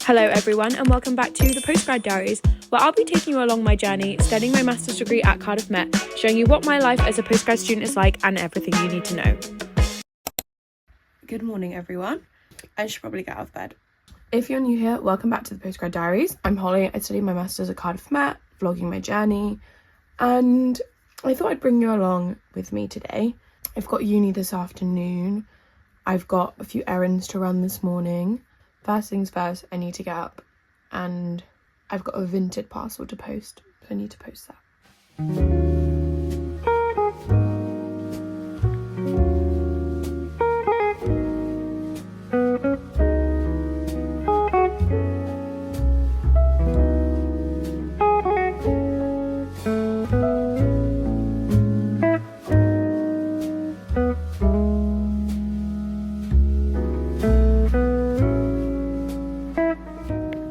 Hello everyone and welcome back to the Postgrad Diaries, where I'll be taking you along my journey studying my master's degree at Cardiff Met, showing you what my life as a postgrad student is like and everything you need to know. Good morning everyone. I should probably get out of bed. If you're new here, welcome back to the Postgrad Diaries. I'm Holly. I study my master's at Cardiff Met, vlogging my journey, and I thought I'd bring you along with me today. I've got uni this afternoon. I've got a few errands to run this morning. First things first, I need to get up and I've got a vintage parcel to post, so I need to post that.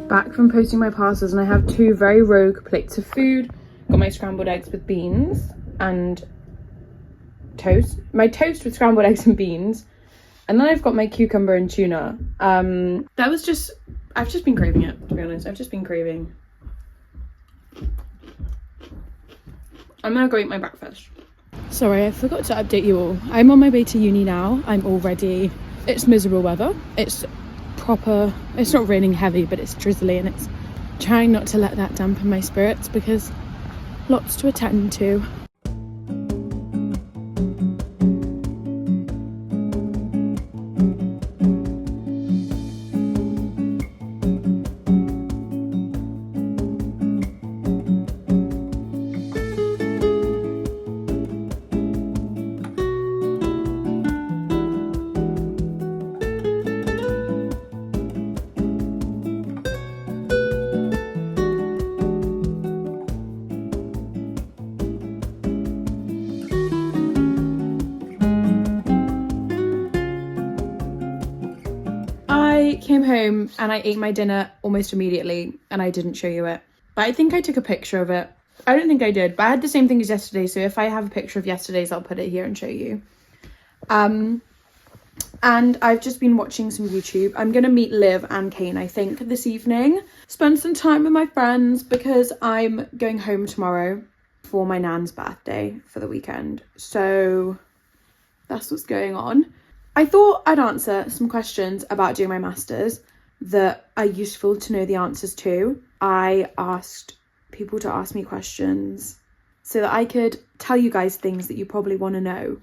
Back from posting my parcels, and I have two very rogue plates of food. Got my scrambled eggs with beans and toast. My toast with scrambled eggs and beans. And then I've got my cucumber and tuna. I've just been craving it, to be honest. I've just been craving. I'm gonna go eat my breakfast. Sorry, I forgot to update you all. I'm on my way to uni now. I'm all ready. It's miserable weather. It's not raining heavy, but it's drizzly, and it's trying not to let that dampen my spirits because lots to attend to. I came home and I ate my dinner almost immediately, and I didn't show you it, but I think I took a picture of it. I don't think I did, but I had the same thing as yesterday, so if I have a picture of yesterday's, I'll put it here and show you. And I've just been watching some YouTube. I'm gonna meet Liv and Kane, I think, this evening, spend some time with my friends because I'm going home tomorrow for my nan's birthday for the weekend, so that's what's going on. I thought I'd answer some questions about doing my masters that are useful to know the answers to. I asked people to ask me questions so that I could tell you guys things that you probably want to know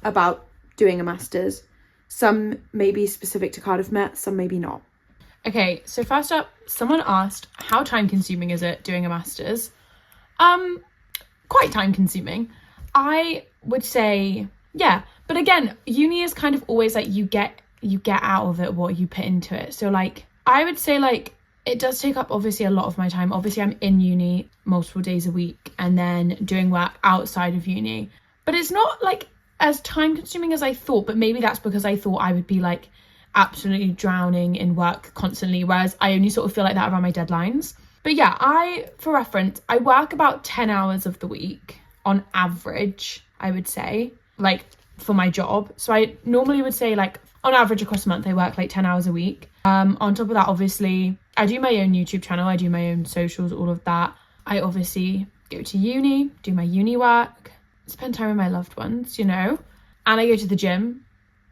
about doing a masters. Some may be specific to Cardiff Met, some maybe not. Okay, so first up, someone asked, how time consuming is it doing a masters? Quite time consuming. I would say, yeah. But again, uni is kind of always like you get out of it what you put into it. So like, I would say like, it does take up obviously a lot of my time. Obviously I'm in uni multiple days a week and then doing work outside of uni. But it's not like as time consuming as I thought, but maybe that's because I thought I would be like absolutely drowning in work constantly. Whereas I only sort of feel like that around my deadlines. But yeah, for reference, I work about 10 hours of the week on average, I would say, like, for my job. So I normally would say like on average across a month I work like 10 hours a week. On top of that, obviously I do my own YouTube channel, I do my own socials, all of that. I obviously go to uni, do my uni work, spend time with my loved ones, you know, and I go to the gym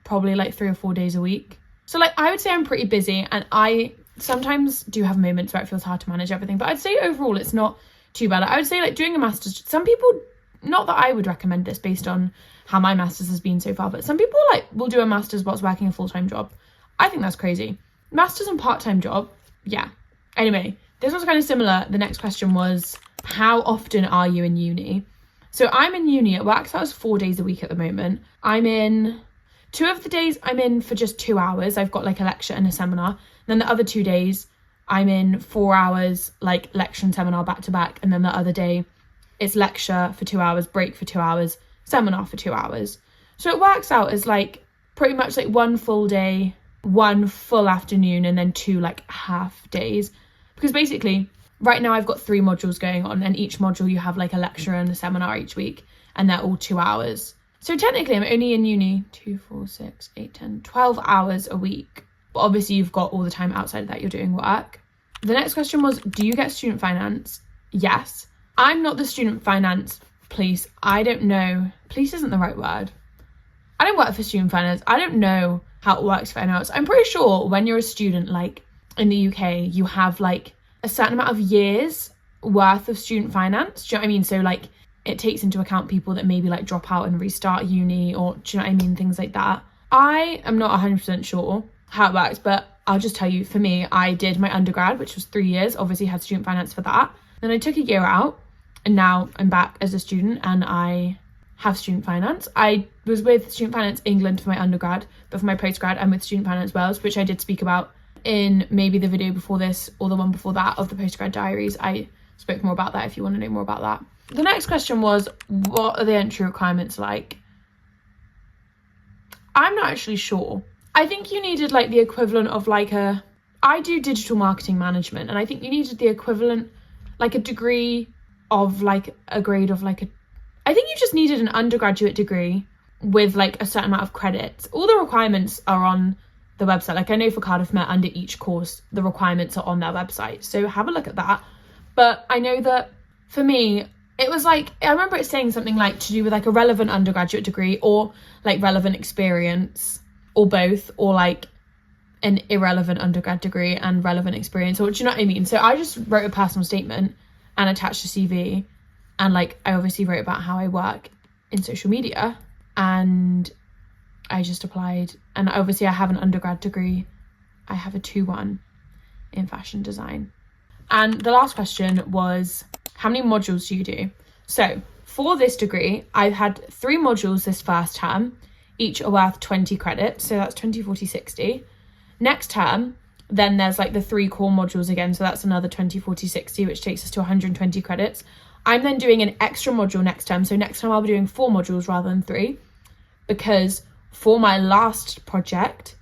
probably like 3 or 4 days a week. So like I would say I'm pretty busy, and I sometimes do have moments where it feels hard to manage everything, but I'd say overall it's not too bad. I would say like doing a master's, some people, not that I would recommend this based on how my master's has been so far, but some people like will do a master's whilst working a full-time job. I think that's crazy. Master's and part-time job, yeah. Anyway, this was kind of similar. The next question was, how often are you in uni? So I'm in uni, it works out as 4 days a week at the moment. I'm in, 2 of the days I'm in for just 2 hours. I've got like a lecture and a seminar. Then the other 2 days I'm in 4 hours, like lecture and seminar back to back. And then the other day it's lecture for 2 hours, break for 2 hours, seminar for 2 hours. So it works out as like pretty much like 1 full day, 1 full afternoon, and then 2 like half days. Because basically right now I've got 3 modules going on, and each module you have like a lecture and a seminar each week, and they're all 2 hours. So technically I'm only in uni 2, 4, 6, 8, 10, 12 hours a week. but obviously you've got all the time outside of that you're doing work. The next question was, do you get student finance? Yes. I'm not the student finance police. I don't know. Police isn't the right word. I don't work for student finance. I don't know how it works for anyone else. I'm pretty sure when you're a student, like in the UK, you have like a certain amount of years worth of student finance. Do you know what I mean? So like it takes into account people that maybe like drop out and restart uni, or do you know what I mean? Things like that. I am not 100% sure how it works, but I'll just tell you, for me, I did my undergrad, which was 3 years, obviously had student finance for that. Then I took a year out and now I'm back as a student and I have student finance. I was with Student Finance England for my undergrad, but for my postgrad I'm with Student Finance Wales, which I did speak about in maybe the video before this or the one before that of the Postgrad Diaries. I spoke more about that if you want to know more about that. The next question was, what are the entry requirements like? I'm not actually sure. I think you needed like the equivalent of like I do digital marketing management, and I think you needed the equivalent, like a degree of like a grade of like I think you just needed an undergraduate degree with like a certain amount of credits. All the requirements are on the website. Like I know for Cardiff Met, under each course, the requirements are on their website. So have a look at that. But I know that for me, it was like, I remember it saying something like to do with like a relevant undergraduate degree or like relevant experience or both, or like an irrelevant undergrad degree and relevant experience, or do you know what I mean? So I just wrote a personal statement and attached a CV, and like I obviously wrote about how I work in social media, and I just applied. And obviously I have an undergrad degree. I have a 2-1 in fashion design. And the last question was, how many modules do you do? So for this degree, I've had 3 modules this first term. Each are worth 20 credits. So that's 20, 40, 60. Next term, then there's like the 3 core modules again. So that's another 20, 40, 60, which takes us to 120 credits. I'm then doing an extra module next term. So next time I'll be doing 4 modules rather than 3, because for my last project,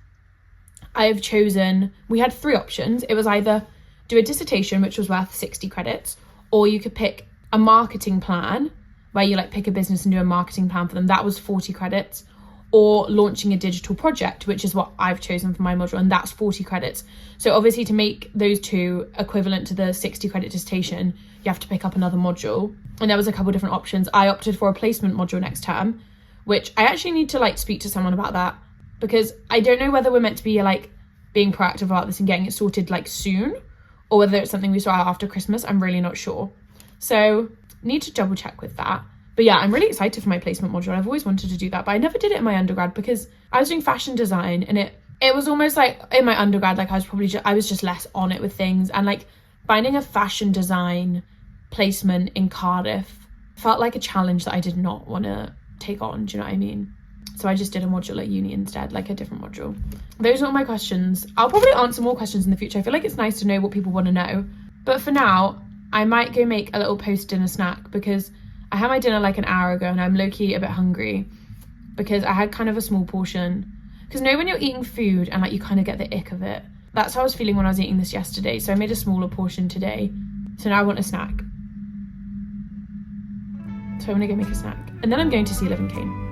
I have chosen, we had 3 options. It was either do a dissertation, which was worth 60 credits, or you could pick a marketing plan where you like pick a business and do a marketing plan for them. That was 40 credits. Or launching a digital project, which is what I've chosen for my module, and that's 40 credits. So obviously to make those 2 equivalent to the 60 credit dissertation, you have to pick up another module. And there was a couple different options. I opted for a placement module next term, which I actually need to like speak to someone about that, because I don't know whether we're meant to be like being proactive about this and getting it sorted like soon, or whether it's something we sort out after Christmas. I'm really not sure. So need to double check with that. But yeah, I'm really excited for my placement module. I've always wanted to do that, but I never did it in my undergrad because I was doing fashion design, and it was almost like in my undergrad, like I was just less on it with things, and like finding a fashion design placement in Cardiff felt like a challenge that I did not want to take on. Do you know what I mean? So I just did a module at uni instead, like a different module. Those are all my questions. I'll probably answer more questions in the future. I feel like it's nice to know what people want to know. But for now, I might go make a little post-dinner snack, because I had my dinner like an hour ago and I'm low-key a bit hungry because I had kind of a small portion. Because when you're eating food and like you kind of get the ick of it. That's how I was feeling when I was eating this yesterday. So I made a smaller portion today. So now I want a snack. So I'm gonna go make a snack. And then I'm going to see Liv and Kane.